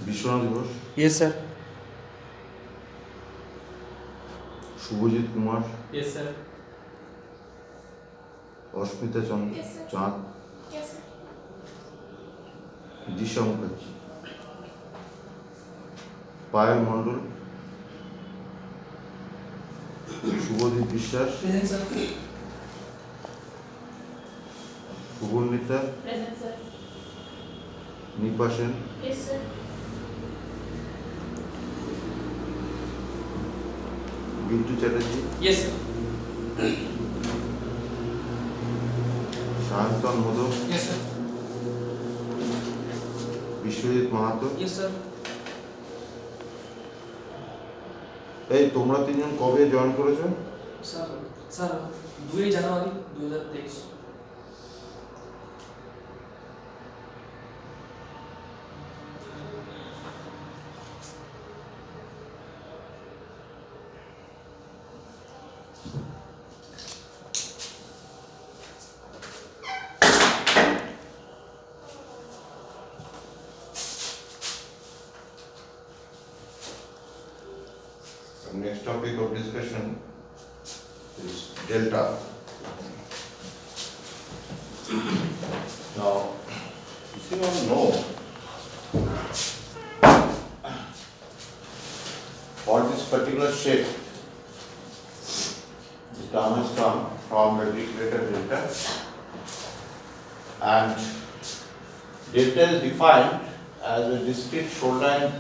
Biswanath Ghosh, Yes, sir. Subhajit Kumar, Yes, sir. অস্মিতা Yes, sir. চাঁদ, Yes, sir. দিশা মুখার্জি, পায়েল মণ্ডল, শুভদীপ বিশ্বাস, Present, sir. Shubhamita, Present, sir. Nipa Sen, Yes, sir. বিদ্যু Chatterjee, Yes, sir. Sayantan modak, Yes, sir. Biswajit Mahato. Yes, sir. এই তোমরা তিনজন কবে join করেছো? Sir, 2 January 2023। The next topic of discussion is delta. Now, you all know for this particular shape, the term has come from the Greek letter delta, and delta is defined as a discrete shoreline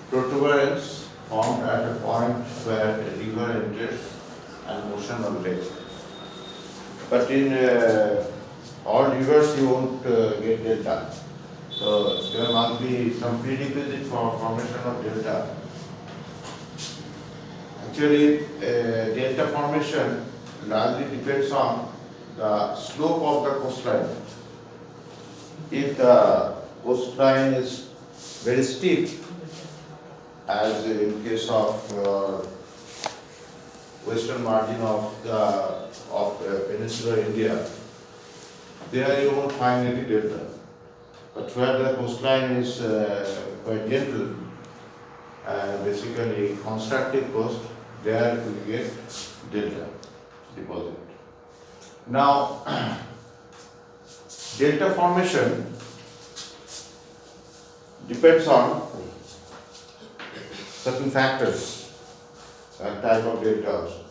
protuberance formed at a point where a river enters an ocean or lake. But in all rivers you won't get delta. So there must be some prerequisite for formation of delta. Actually, delta formation largely depends on the slope of the coastline. If the coastline is very steep, as in case of western margin of peninsular India, there you won't find any delta. But where the coastline is quite gentle and basically constructive coast, there we get delta deposit. Now, delta formation depends on certain factors, type of delta also.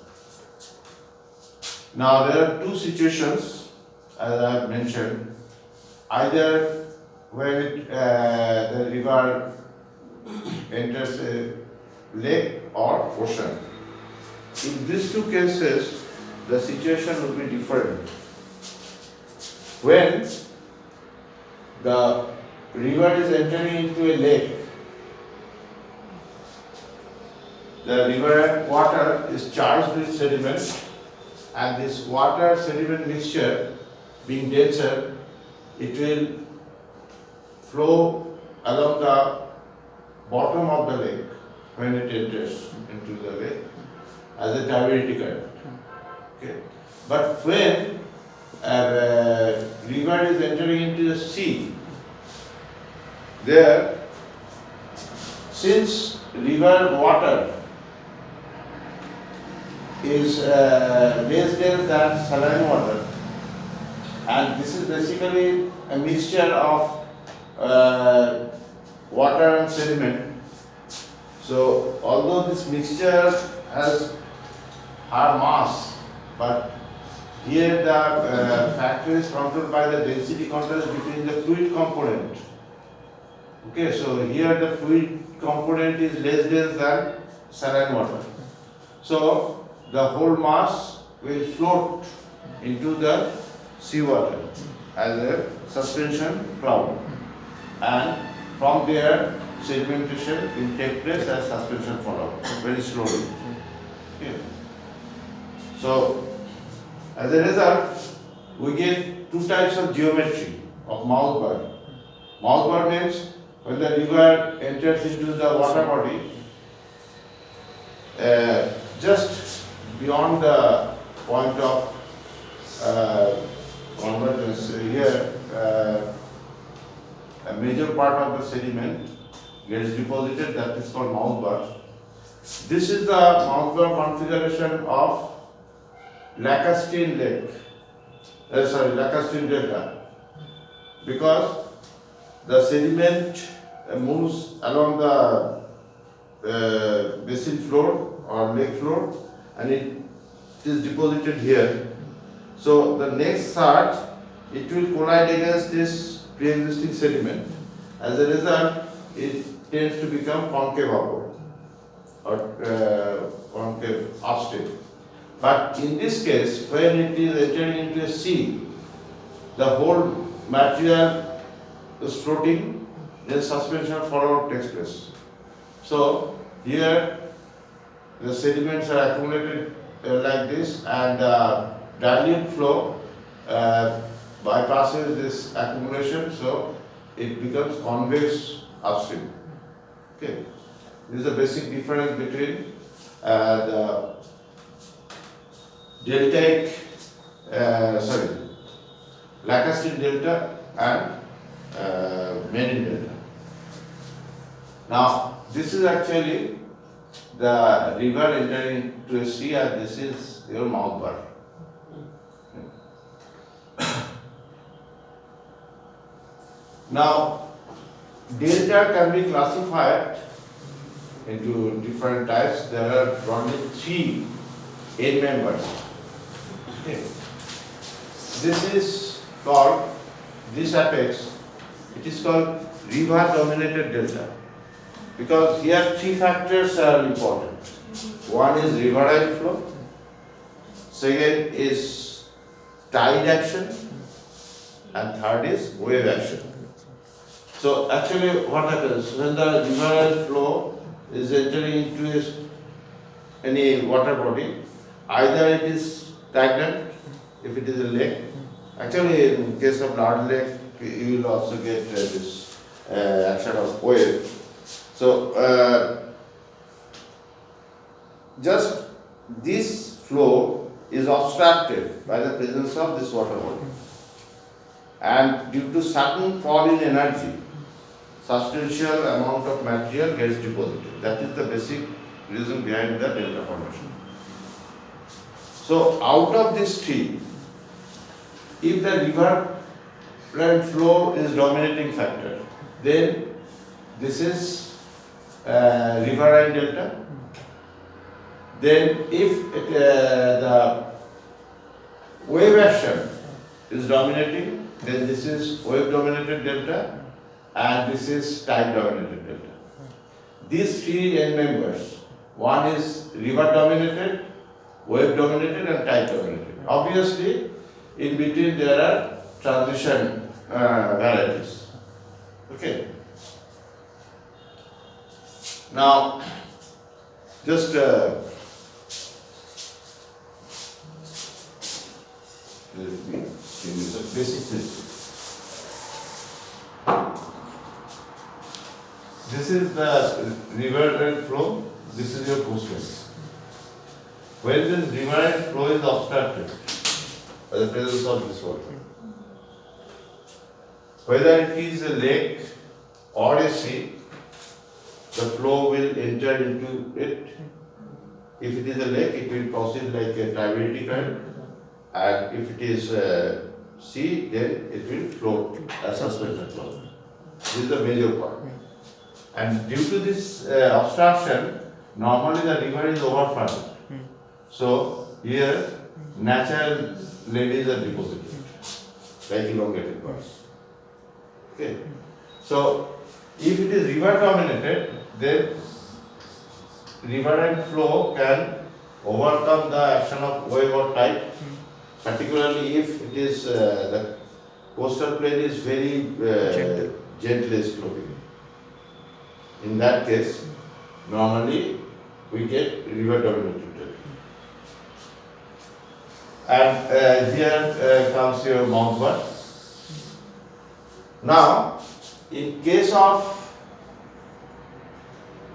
Now there are two situations, as I have mentioned, either when the river enters a lake or ocean. In these two cases, the situation will be different. When the river is entering into a lake, the river water is charged with sediment, and this water sediment mixture being denser, it will flow along the bottom of the lake when it enters into the lake as a turbidity current. Okay. But when a river is entering into the sea, there, since river water is less dense than saline water, and this is basically a mixture of water and sediment. So although this mixture has high mass, but here the factor is controlled by the density contrast between the fluid component. Okay, so here the fluid component is less dense than saline water. So the whole mass will float into the seawater as a suspension cloud, and from there sedimentation will take place as suspension fallout very slowly. Okay. So as a result, we get two types of geometry of mouth bar. Mouth bar means when the river enters into the water body, just beyond the point of convergence here, a major part of the sediment gets deposited, that is called mouth bar. This is the mouth bar configuration of lacustrine lake, lacustrine delta, because the sediment moves along the basin floor or lake floor, and it is deposited here. So the next surge, it will collide against this pre-existing sediment. As a result, it tends to become concave upward or concave upstream. But in this case, when it is entering into a sea, the whole material is floating, then suspension fallout takes place. So here the sediments are accumulated like this, and dilute flow bypasses this accumulation, so it becomes convex upstream. Okay, this is the basic difference between the deltaic, lacustrine delta and marine delta. Now, this is actually the river entering into a sea, and this is your mouth bar. Now, delta can be classified into different types. There are broadly three end members. Okay. This is called, this apex, it is called river dominated delta, because here three factors are important. One is riverine flow, second is tide action, and third is wave action. So actually what happens when the riverine flow is entering into any water body, either it is stagnant if it is a lake. Actually in case of large lake, you will also get this action of wave. So just this flow is obstructed by the presence of this water body, and due to sudden fall in energy, substantial amount of material gets deposited. That is the basic reason behind the delta formation. So out of these three, if the riverine flow is dominating factor, then this is riverine delta. Then if the wave action is dominating, then this is wave dominated delta, and this is tide dominated delta. These three end members, one is river dominated, wave dominated, and tide dominated. Obviously, in between there are transition varieties. Okay. Now, just basic principle. This is the riverine flow, this is your coastline. When this riverine flow is obstructed by the presence of this water, whether it is a lake or a sea, the flow will enter into it. If it is a lake, it will proceed like a turbidity current, and if it is sea, then it will float as suspension flow. This is the major part. And due to this obstruction, normally the river is overflowing. So here natural levees are deposited, like elongated bars. Okay. So if it is river dominated, then riverine flow can overcome the action of wave or tide, particularly if it is the coastal plain is very gently sloping. In that case, normally we get river dominated. And here comes your mount bar. Now, in case of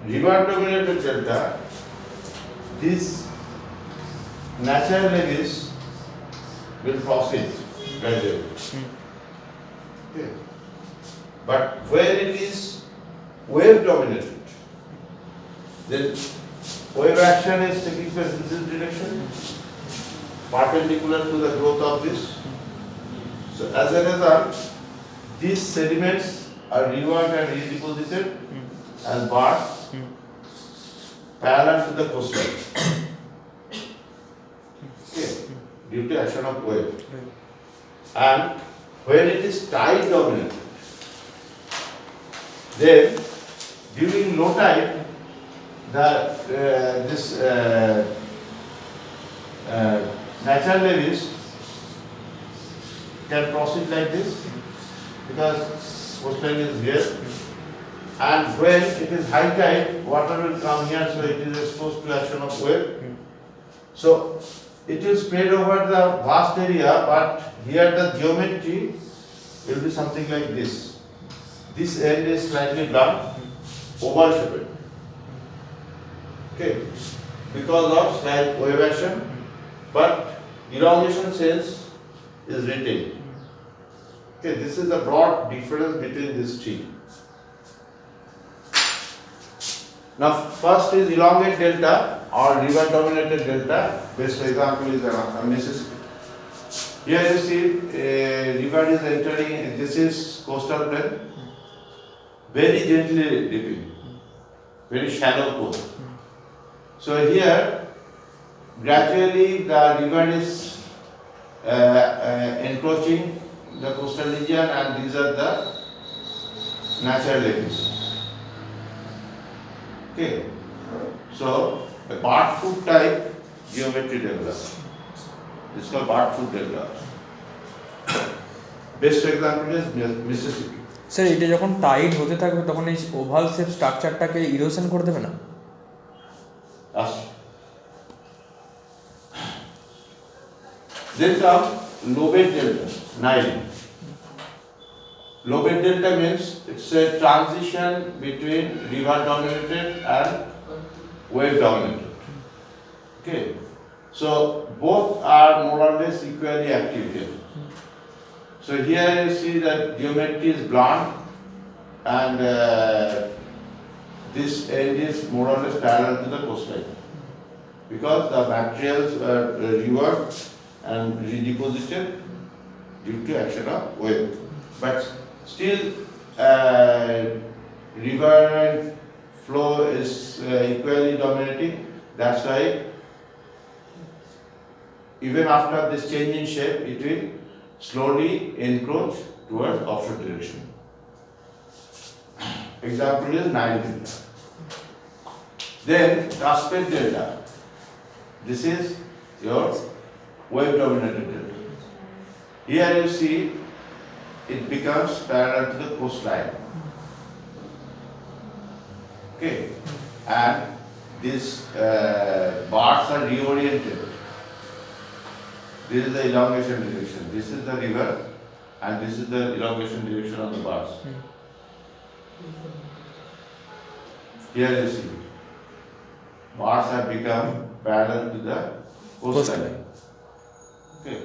river dominated delta, these natural levees will proceed gradually. Okay. But where it is wave dominated, then wave action is taking place in this direction, perpendicular to the growth of this. So as a result, these sediments are reworked and redeposited as bars parallel to the coastline. Okay, due to action of wave. And when it is tide dominated, then during low tide, this natural levees can proceed like this because coastline is here, and when it is high tide, water will come here, so it is exposed to action of wave. So it will spread over the vast area, but here the geometry will be something like this. This end is slightly blunt, oval shaped. Okay, because of slight wave action, but elongation sense is retained. Okay, this is the broad difference between these three. Now, first is elongate delta or river dominated delta. Best example is Mississippi. Here you see a river is entering, this is coastal plain, very gently dipping, very shallow coast. So here, gradually the river is encroaching the coastal region, and these are the natural levees. Okay, so a part foot type geometry develops. This is called part foot develops. Best example is Mississippi. Sir এটা যখন Tide হতে থাকবে তখন এই oval shape স্ট্রাকচারটাকে erosion করে দেবে না? Then come lobate delta, Nile. Lobate delta means it's a transition between river dominated and wave dominated. Okay, so both are more or less equally active here. So here you see that geometry is blunt, and this end is more or less parallel to the coastline, because the materials are reworked and redeposited due to action of wave. But still, river flow is equally dominating. That's why even after this change in shape, it will slowly encroach towards offshore direction. Example is Nile delta. Then Cascade delta. This is your wave dominated delta. Here you see it becomes parallel to the coastline. Okay, and these bars are reoriented. This is the elongation direction. This is the river, and this is the elongation direction of the bars. Here you see bars have become parallel to the coastline. Okay.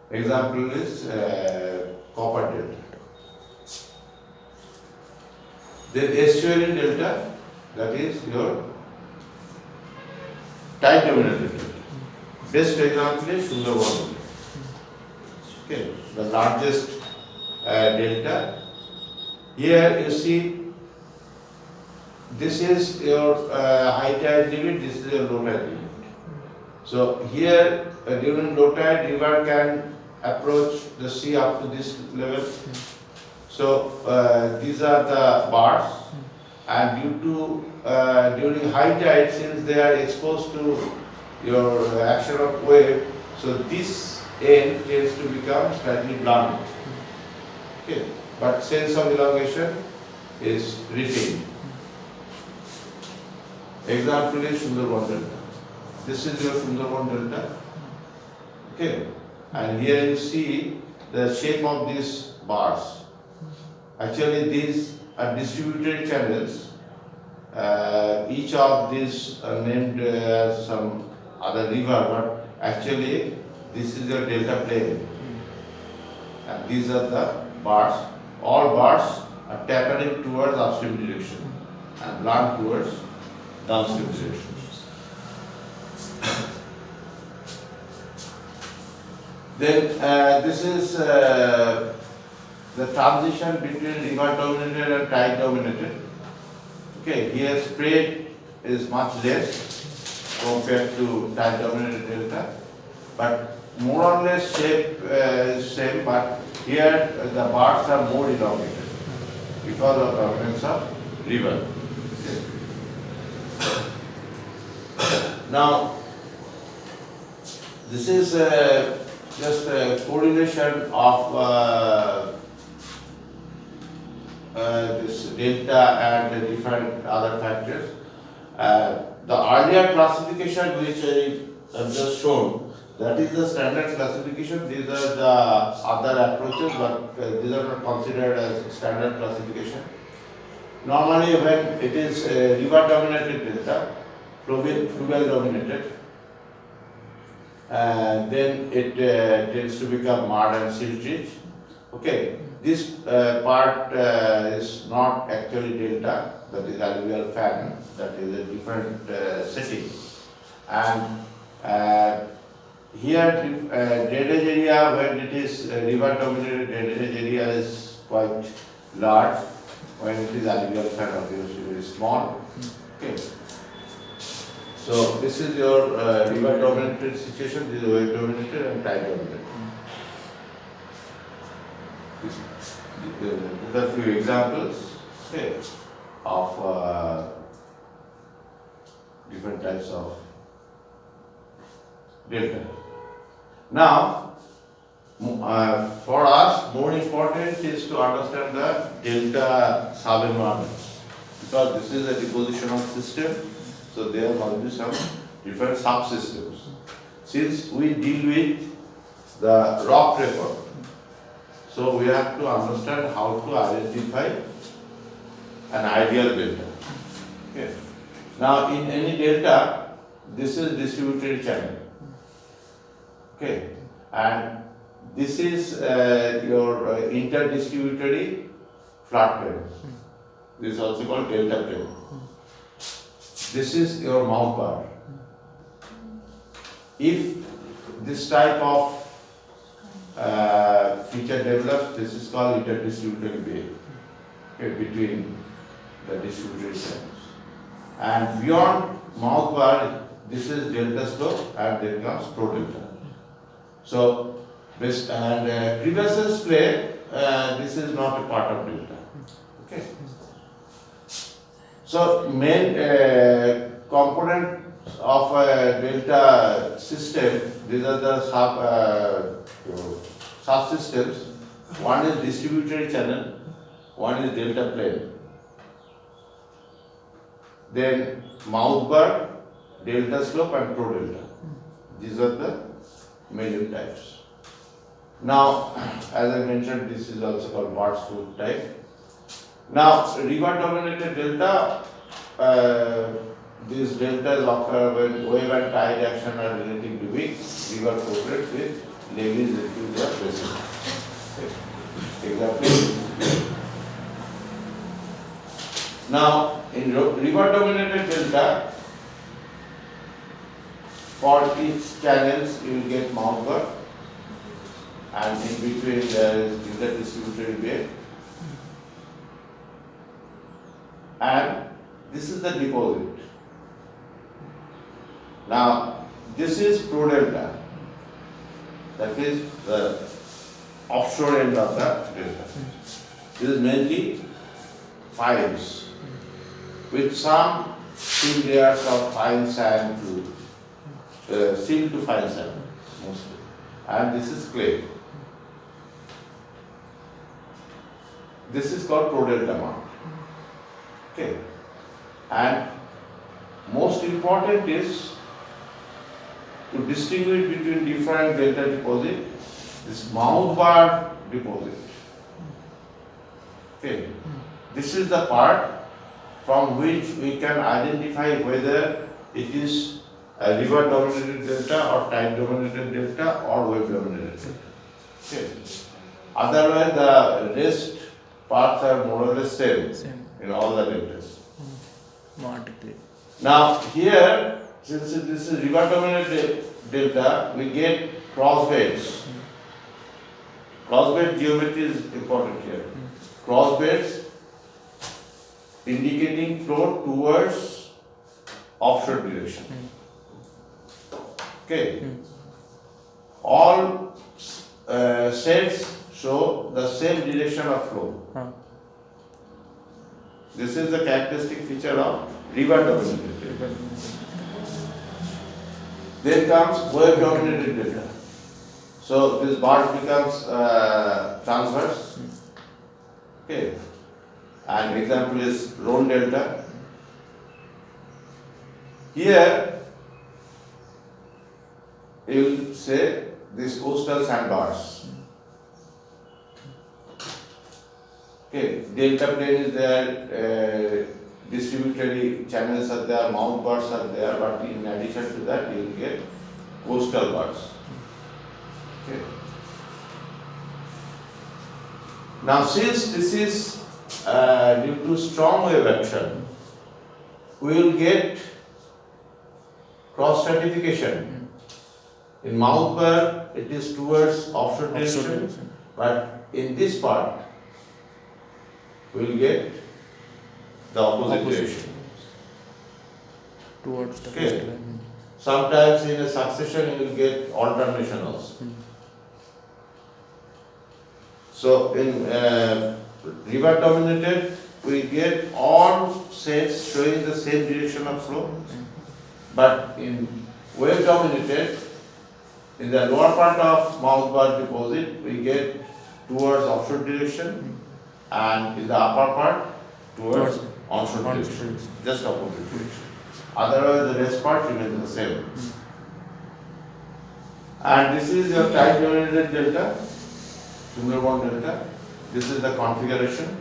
Example is copper delta. Then estuarine delta. that is your tide dominated delta. Best example is Sundarban delta. Okay, the largest delta. Here you see, this is your high tide limit, this is your low tide limit. So here during low tide, river can approach the sea up to this level. So these are the bars, and due to during high tide, since they are exposed to your action of wave, so this end tends to become slightly blunt. Okay, but sense of elongation is retained. Example is Sundarban delta. This is your Sundarban delta. Okay, and here you see the shape of these bars. Actually, these are distributed channels. Each of these are named some other river, but actually this is your delta plane. And these are the bars. All bars are tapering towards upstream direction and blunt towards downstream direction. Then this is the transition between river dominated and tide dominated. Okay, here spread is much less compared to tide dominated delta, but more or less shape is same, but here the bars are more elongated because of dominance of river. Okay. Now, this is just a correlation of this delta and the different other factors. The earlier classification which I have just shown, that is the standard classification. These are the other approaches, but these are not considered as standard classification. Normally, when it is river dominated delta, fluvial dominated, then it tends to become mud and silt rich. Okay, this part is not actually delta, that is alluvial fan, that is a different setting. And here drainage area, when it is river dominated, drainage area is quite large. When it is alluvial fan, obviously very small. Okay. So this is your river dominated situation, this is wave dominated and tide dominated. These are few examples, okay, of different types of delta. Now, for us, more important is to understand the delta sub-environments, because this is a depositional system, so there must be some different subsystems. Since we deal with the rock record, so we have to understand how to identify an ideal delta. Okay. Now, in any delta, this is distributed channel. Okay, and this is your interdistributary flat plane. This is also called delta plane. This is your mouth bar. If this type of feature develops, this is called interdistributary bay, okay, between the distributed channels. And beyond mouth bar, this is delta slope, and then comes pro delta. So, this and previous plane, this is not a part of delta. Okay. So, main components of a delta system, these are the subsystems. One is distributed channel, one is delta plane. Then mouth bar, delta slope and pro delta. These are the major types. Now, as I mentioned, this is also called Bart's foot type. Now, river dominated delta, these deltas occur when wave and tide action are relatively weak. River cooperates with levees into their basin. Example. Now, in river dominated delta, for each channels you will get mount bar, and in between there is interdistributary bay, and this is the deposit. Now this is pro delta, that is the offshore end of the delta. This is mainly fines, with some thin layers of fine sand to seal to fine sand mostly, and this is clay. This is called pro delta mount. Okay, and most important is to distinguish between different delta deposit, this mount bar deposit. Okay, this is the part from which we can identify whether it is a river dominated delta or tide dominated delta or wave dominated delta. Okay. Otherwise the rest parts are more or less same in all the deltas. Now here, since this is river dominated delta, we get cross beds. Cross bed geometry is important here. Cross beds indicating flow towards offshore direction. Okay. All sets show the same direction of flow. This is the characteristic feature of river dominated delta. Then comes wave dominated delta. So this bar becomes transverse. Okay. And example is Rhone delta. Here you will say these coastal sandbars. Okay, delta plane is there, distributary channels are there, mount bars are there, but in addition to that you will get coastal bars. Okay. Now since this is due to strong wave action, we will get cross stratification. In mount bar it is towards offshore direction, but in this part we will get the opposite direction. Towards the Okay. coastline. Sometimes in a succession you will get alternation also. So in river dominated we get all sets showing the same direction of flow, but in wave dominated, in the lower part of mount bar deposit we get towards offshore direction, and in the upper part towards onshore direction, just opposite direction. Otherwise the rest part remains the same. And this is your tide dominated delta, Sundarban delta. This is the configuration.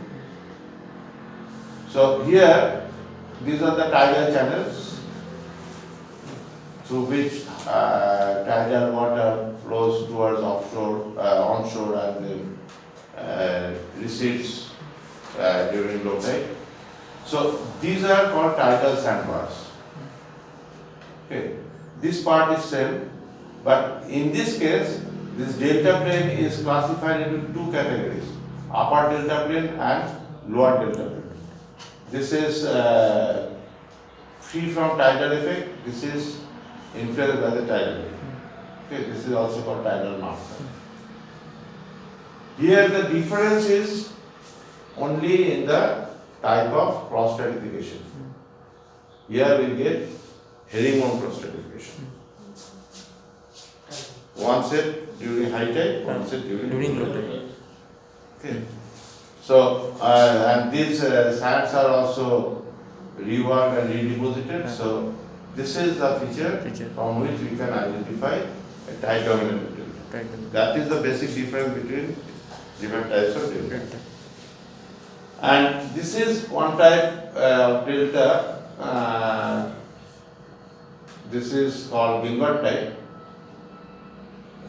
So here these are the tidal channels through which tidal water flows towards offshore, onshore, and then recedes during low tide. So these are called tidal sandbars. Okay, this part is same, but in this case, this delta plane is classified into two categories: upper delta plane and lower delta plane. This is free from tidal effect. This is influenced by the tidal effect. Okay, this is also called tidal master. Here the difference is only in the type of cross stratification. Here we get herringbone cross stratification. One set during high tide, one set during low tide. Okay. So and these sands are also reworked and redeposited. So this is the feature from which we can identify a tide dominated delta. That is the basic difference between different types of delta. And this is one type of delta. This is called winged type.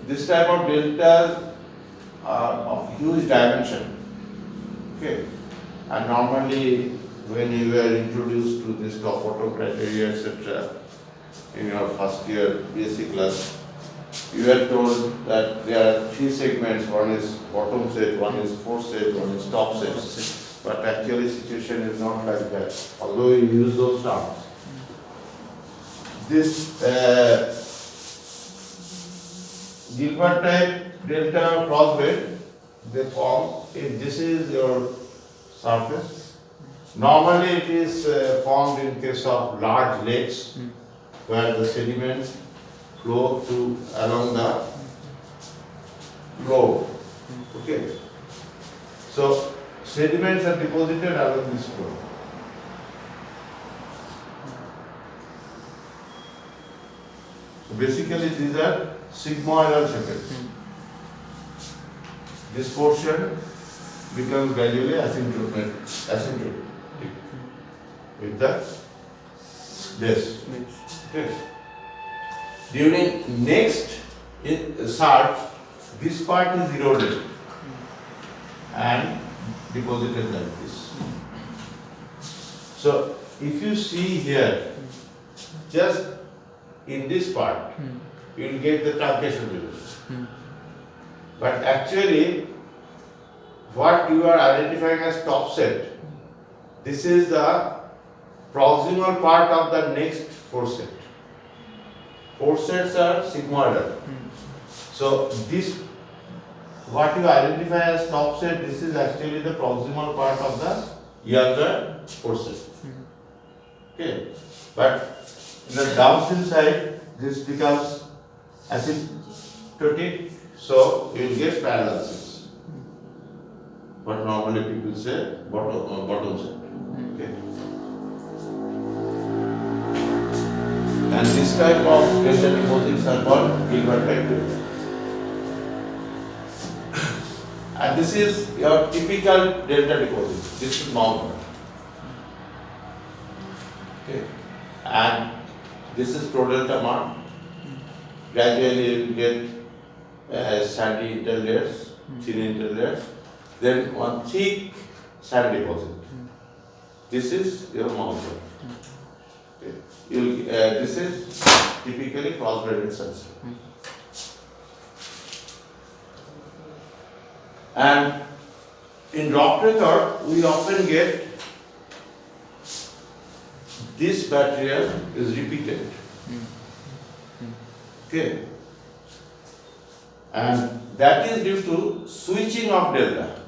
This type of delta are of huge dimension. Okay, and normally when you were introduced to this top water criteria, etc., in your first year basic class, you were told that there are three segments. One is bottom set, one is force set, one is top set. But actually, situation is not like that. Although we use those terms, this Gilbert type delta crossbed, they form if this is your surface. Normally, it is formed in case of large lakes where the sediments flow to along the flow. Okay. So sediments are deposited along this flow. So basically, these are sigmoidal shaped. This portion becomes gradually asymptotic with the base. Okay. During next surge, this part is eroded and deposited like this. So, if you see here, just in this part, you will get the truncation region. But actually, what you are identifying as top set, this is the proximal part of the next force set. Force sets are sigmoidal. So this, what you identify as top set, this is actually the proximal part of the younger force set. Okay, but in the downstream side, this becomes asymptotic, so you will get parallel sets. But normally people say bottom set. Okay. And this type of delta deposits are called Gilbert type delta. And this is your typical delta deposit. This is normal. Okay. And this is pro-delta mark. Gradually you will get sandy interlayers, thin interlayers. Then one thick sand deposit. This is your mountain. Okay. This is typically cross-braided sensor. And in rock record, we often get this material is repeated. Okay. And that is due to switching of delta.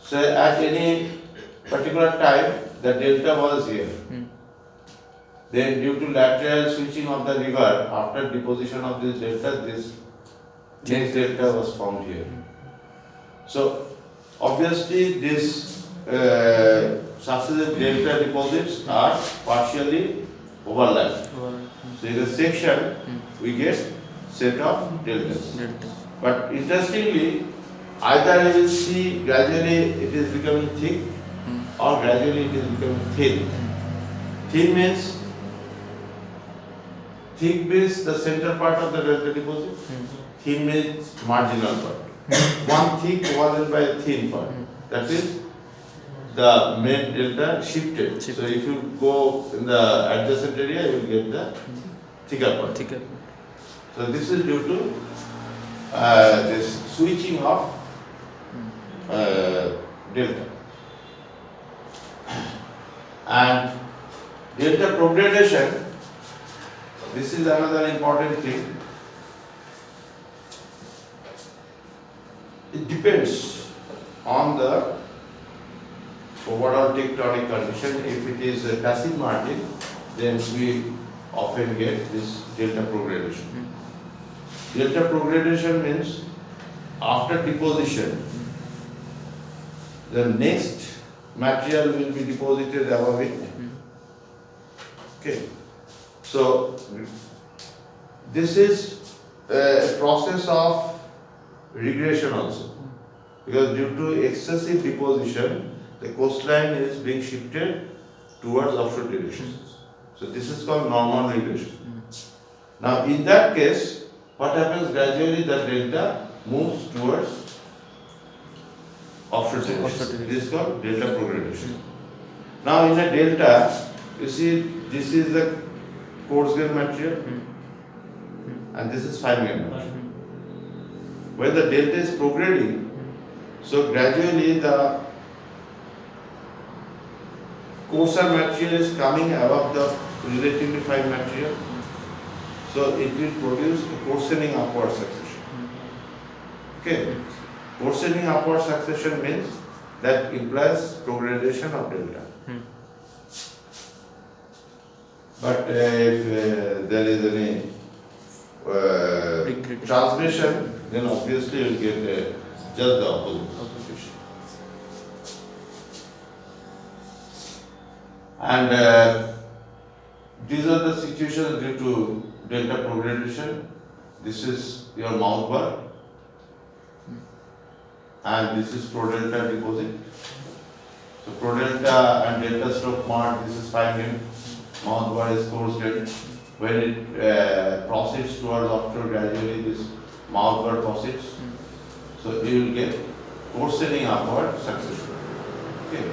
So at any particular time, the delta was here. Then due to lateral switching of the river, after deposition of this delta, this next delta was formed here. So obviously this successive delta deposits are partially overlapped. So in the section, we get set of deltas. But interestingly, either you will see gradually it is becoming thick or gradually it is becoming thin. Thin means thick means the center part of the delta deposit. Thin means marginal part. One thick followed by a thin part. That is the main delta shifted. So if you go in the adjacent area, you will get the thicker part. So this is due to this switching of delta. And delta progradation, this is another important thing. It depends on the overall tectonic condition. If it is a passive margin, then we often get this delta progradation. Delta progradation means after deposition, the next material will be deposited above it. Okay. So this is a process of regression also, because due to excessive deposition, the coastline is being shifted towards offshore direction. So this is called normal regression. Now in that case, what happens, gradually the delta moves towards offshore terraces. Offshore terraces. This is called delta progradation. Now in a delta, you see this is the coarse grain material and this is fine grain material. When the delta is prograding, so gradually the coarser material is coming above the relatively fine material, so it will produce a coarsening upward succession. Okay, coarsening upward succession means that implies progradation of delta. But if there is any transmission, then obviously you will get just the opposite. And these are the situations due to delta progradation. This is your mouth bar, and this is pro-delta deposit. So pro-delta and delta stroke mark, this is fine grain. Mouth bar is coarse grain. When it proceeds towards offshore, gradually this mouth bar proceeds. So you will get coarsening upward succession. Okay.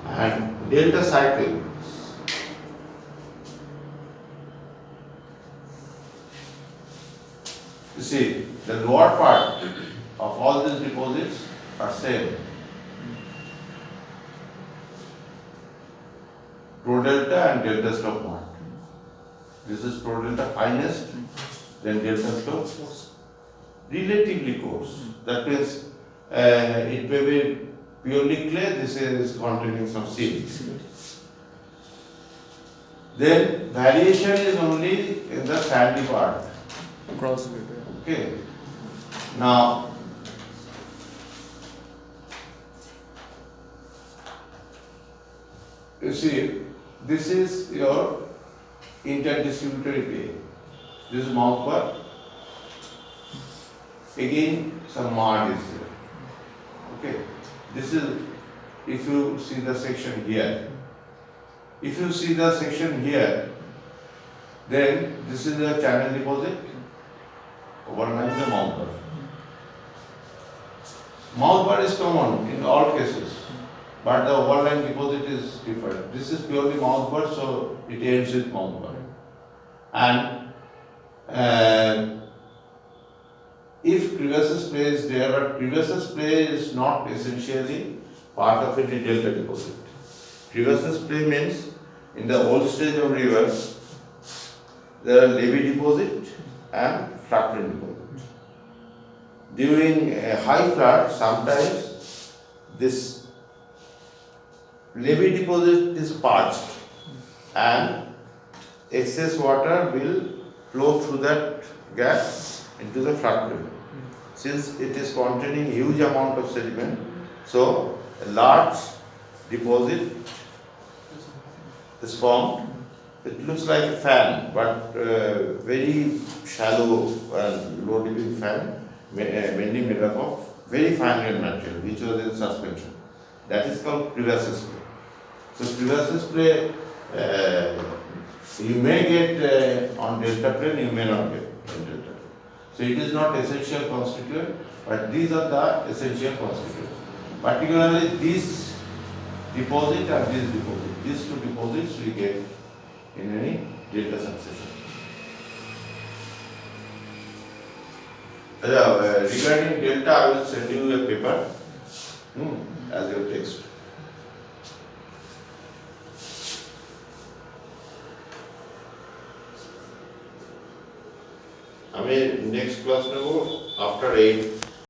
And delta cycle. You see, the lower part of all these deposits are same. Pro-delta and delta stroke mark. This is pro-delta finest, then delta stroke relatively coarse. That means it may be purely clay, this is containing some silt. Then variation is only in the sandy part. Cross bit. Okay. Now, you see, this is your interdistributary pay. This is mouth bar. Again, some mud is there. Okay. This is, if you see the section here. If you see the section here, then this is a channel deposit. Overlying the mouth bar. Mouth bar is common in all cases, but the overlying deposit is different. This is purely mouth bar, so it ends with mouth bar. And if crevasse play is there, but crevasse play is not essentially part of any delta deposit. Crevasse play means in the old stage of river, there are levee deposit and floodplain deposit. During a high flood, sometimes this levee deposit is parched and excess water will flow through that gap into the floodplain. Since it is containing huge amount of sediment, so a large deposit is formed. It looks like a fan, but very shallow and low dipping fan, mainly made up of very fine grained material, which was in suspension. That is called crevasse play. So crevasse play, you may get on delta plane, you may not get on delta plane. So it is not essential constituent, but these are the essential constituents. Particularly this deposit and this deposit. These two deposits we get in any delta succession. Regarding delta, I will send you a paper as your text. I mean, next class never after 8.